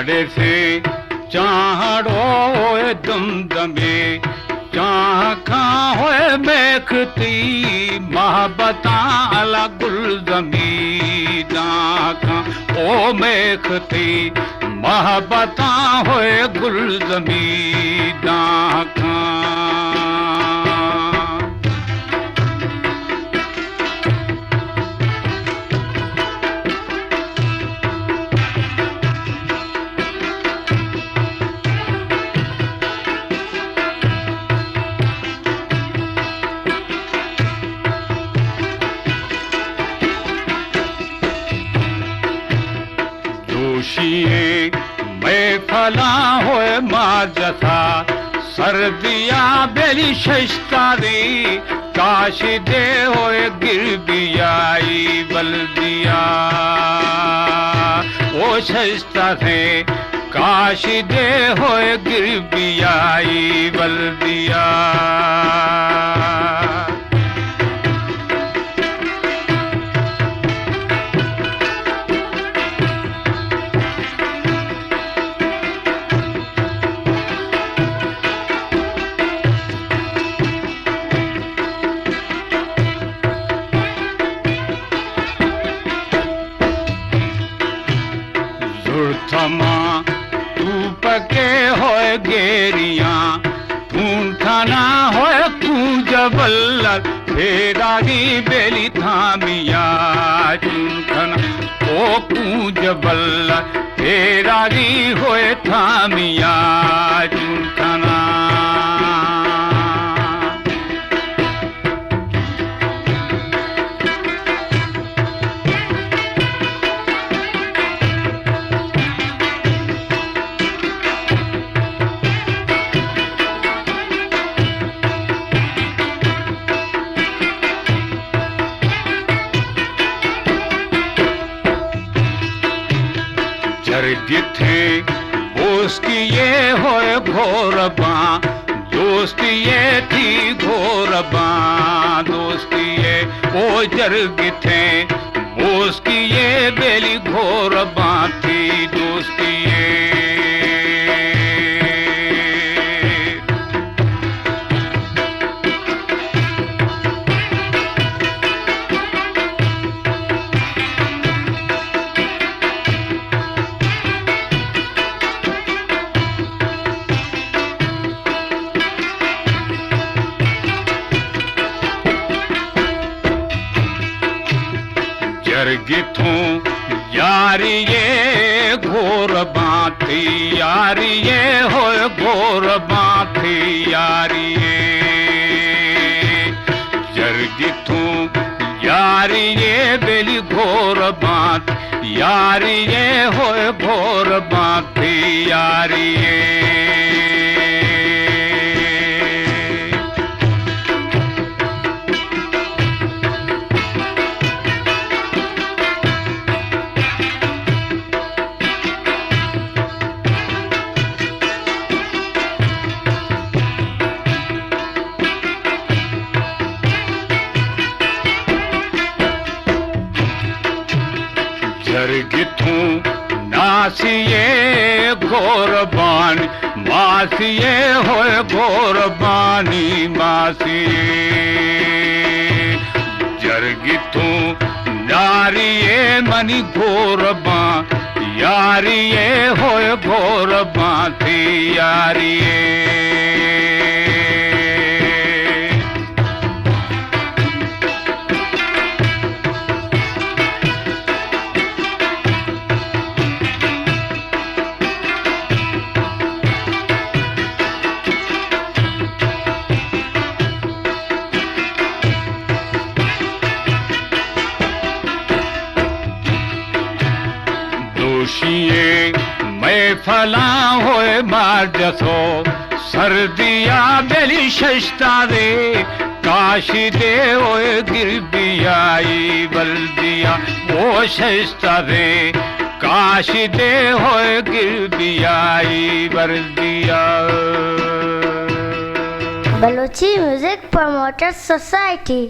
साढ़े से चाहड़ो दुमदमे चाह खां होए मेखती मोहब्बता अला गुलजमी दाखां ओ मेखती मोहब्बता होए गुलजमी दाखां जोशिए मैं फला होए माजथा सर्दिया बेली शस्ता दे काश दे होए गिर बियाई बल्दिया ओ शस्ता थे काश दे होए गिर बियाई बल्दिया थमा तू पके होए गेरिया तू खाना होए तू जबल फेरागी बेली थामिया तू खाना ओ तू जबल फेरागी होए थामिया तू खाना जिथे दोस्ती ये होए घोरबा दोस्ती ये थी घोरबा दोस्ती ये ओ जर्ग थे दोस्ती ये बेली घोरबा थी दोस्ती ये जरगिथों यारी ये घोर बाती यारी ये हो घोर बाती यारी ये जरगिथों यारी ये बेली घोर बात यारी ये हो घोर बाती यारी ये जरगिथों नासिए घोरबान मासिए होए घोरबानी मासिए जरगिथों नारिए मनी घोरबा यारिए होए घोरबा थी यारिए दोषिए मैं फला होए मार जसो सर्दिया बेली शस्ता दे काशी दे ओए गिर बियाई बल्दिया वो शस्ता दे काशी दे होए गिर बियाई बल्दिया। Balochi music promoters society.